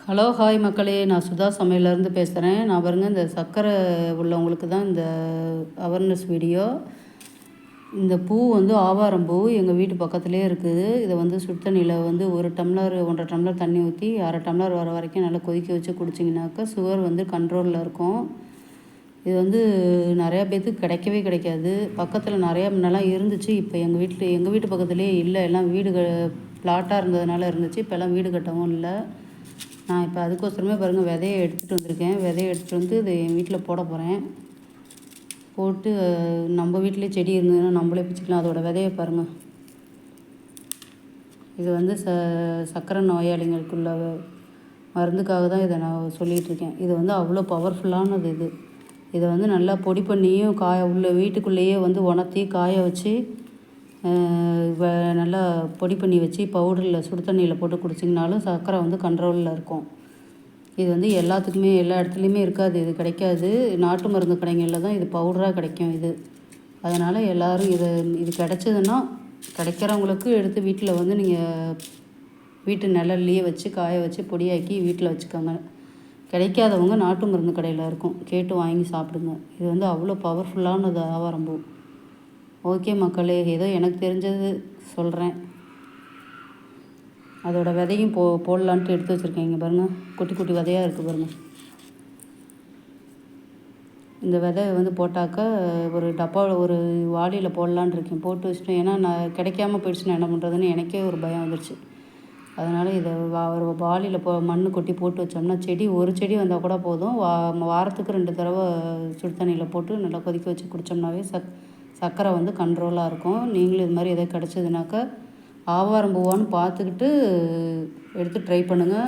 Hello hi மக்களே, நான் சுதா சமையலேருந்து பேசுகிறேன். நான் பாருங்க இந்த சர்க்கரை உள்ளவங்களுக்கு தான் இந்த அவேர்னஸ் வீடியோ. இந்த பூ வந்து ஆவாரம் பூ எங்கள் வீட்டு பக்கத்துலேயே இருக்குது. இதை வந்து சுடு தண்ணியில் வந்து 1 டம்ளர் 1.5 டம்ளர் தண்ணி ஊற்றி 1/2 டம்ளர் வர வரைக்கும் நல்லா கொதிக்க வச்சு குடிச்சிங்கனாக்கா சுகர் வந்து கண்ட்ரோலில் இருக்கும். இது வந்து நிறையா பேர்த்துக்கு கிடைக்கவே கிடைக்காது. பக்கத்தில் நிறையா முன்னெல்லாம் இருந்துச்சு. இப்போ எங்கள் வீட்டு பக்கத்துலேயே இல்லை. எல்லாம் வீடு பிளாட்டாக இருந்ததுனால இருந்துச்சு. இப்போல்லாம் வீடு கட்டவும் இல்லை. நான் இப்போ அதுக்கோசரமே பாருங்கள் விதையை எடுத்துகிட்டு வந்திருக்கேன். விதையை எடுத்துகிட்டு வந்து இதை என் வீட்டில் போட போகிறேன். போட்டு நம்ம வீட்டிலே செடி இருந்ததுன்னா நம்மளே பிச்சுக்கலாம். அதோட விதையை பாருங்கள். இது வந்து சர்க்கரை நோயாளிகளுக்குள்ள மருந்துக்காக தான் இதை நான் சொல்லிகிட்ருக்கேன். இது வந்து அவ்வளோ பவர்ஃபுல்லானது. இதை வந்து நல்லா பொடி பண்ணியும் உள்ள வீட்டுக்குள்ளேயே வந்து உணர்த்தி காய வச்சு நல்லா பொடி பண்ணி வச்சு பவுடரில் சுடு தண்ணியில் போட்டு குடிச்சிங்கனாலும் சர்க்கரை வந்து கண்ட்ரோலில் இருக்கும். இது வந்து எல்லாத்துக்குமே எல்லா இடத்துலையுமே இருக்காது. இது கிடைக்காது. நாட்டு மருந்து கடைகளில் தான் இது பவுடராக கிடைக்கும். அதனால் எல்லோரும் இது கிடச்சதுன்னா கிடைக்கிறவங்களுக்கு எடுத்து வீட்டில் வந்து நீங்கள் வீட்டு நிழல்லையே வச்சு காய வச்சு பொடியாக்கி வீட்டில் வச்சுக்கோங்க. கிடைக்காதவங்க நாட்டு மருந்து கடையில் இருக்கும், கேட்டு வாங்கி சாப்பிடுங்க. இது வந்து அவ்வளோ பவர்ஃபுல்லானது ஆவாரம் பூ. ஓகே மக்களே, ஏதோ எனக்கு தெரிஞ்சது சொல்கிறேன். அதோட விதையும் போடலான்ட்டு எடுத்து வச்சுருக்கேன். இங்கே பாருங்கள், குட்டி குட்டி விதையாக இருக்குது பாருங்கள். இந்த விதை வந்து போட்டாக்கா ஒரு டப்பாவில் ஒரு வாளியில் போடலான் இருக்கேன். போட்டு வச்சுட்டேன். ஏன்னா நான் கிடைக்காம போயிடுச்சுன்னா என்ன பண்ணுறதுன்னு எனக்கே ஒரு பயம் வந்துடுச்சு. அதனால் இதை ஒரு வாளியில் மண் கொட்டி போட்டு வச்சோம்னா ஒரு செடி வந்தால் கூட போதும். வாரத்துக்கு 2 தடவை சுடு தண்ணியில் போட்டு நல்லா கொதிக்க வச்சு குடித்தோம்னாவே சர்க்கரை வந்து கண்ட்ரோலாக இருக்கும். நீங்களும் இது மாதிரி எதாவது கிடச்சதுனாக்கா ஆவாரம் பூவான்னு பார்த்துக்கிட்டு எடுத்து ட்ரை பண்ணுங்கள்.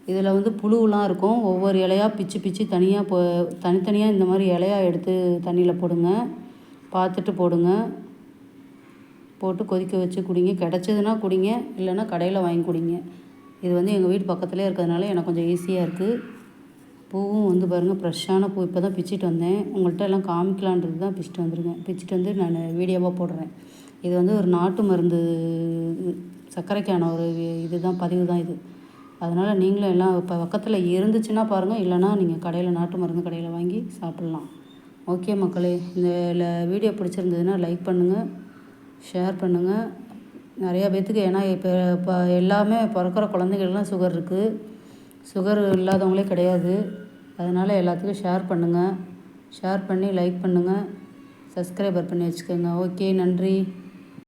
இதில் வந்து புழுலாம் இருக்கும். ஒவ்வொரு இலையாக பிச்சு பிச்சு தனித்தனியாக இந்த மாதிரி இலையாக எடுத்து தண்ணியில் போடுங்க. பார்த்துட்டு போடுங்க. போட்டு கொதிக்க வச்சு குடிங்க. கிடச்சதுன்னா குடிங்க, இல்லைன்னா கடையில் வாங்கி குடிங்க. இது வந்து எங்கள் வீட்டு பக்கத்துலேயே இருக்கிறதுனால எனக்கு கொஞ்சம் ஈஸியாக இருக்குது. பூவும் வந்து பாருங்கள், ஃப்ரெஷ்ஷான பூ. இப்போ தான் பிச்சுட்டு வந்தேன். உங்கள்கிட்ட எல்லாம் காமிக்கலான்றது தான் பிச்சுட்டு வந்திருக்கேன். பிச்சுட்டு வந்து நான் வீடியோவாக போடுறேன். இது வந்து ஒரு நாட்டு மருந்து சர்க்கரைக்கான ஒரு இதுதான் பதிவு தான் இது. அதனால் நீங்களும் எல்லாம் இப்போ பக்கத்தில் இருந்துச்சுன்னா பாருங்கள், இல்லைனா நீங்கள் கடையில் நாட்டு மருந்து கடையில் வாங்கி சாப்பிட்லாம். ஓகே மக்களே, இந்த வீடியோ பிடிச்சிருந்ததுன்னா லைக் பண்ணுங்கள், ஷேர் பண்ணுங்கள். நிறையா பேர்த்துக்கு, ஏன்னா இப்போ எல்லாமே பிறக்கிற குழந்தைகள்லாம் சுகர் இருக்குது. சுகர் இல்லாதவங்களே கிடையாது. அதனால் எல்லாத்துக்கும் ஷேர் பண்ணுங்கள். ஷேர் பண்ணி லைக் பண்ணுங்கள், சப்ஸ்கிரைபர் பண்ணி வச்சுக்கோங்க. ஓகே, நன்றி.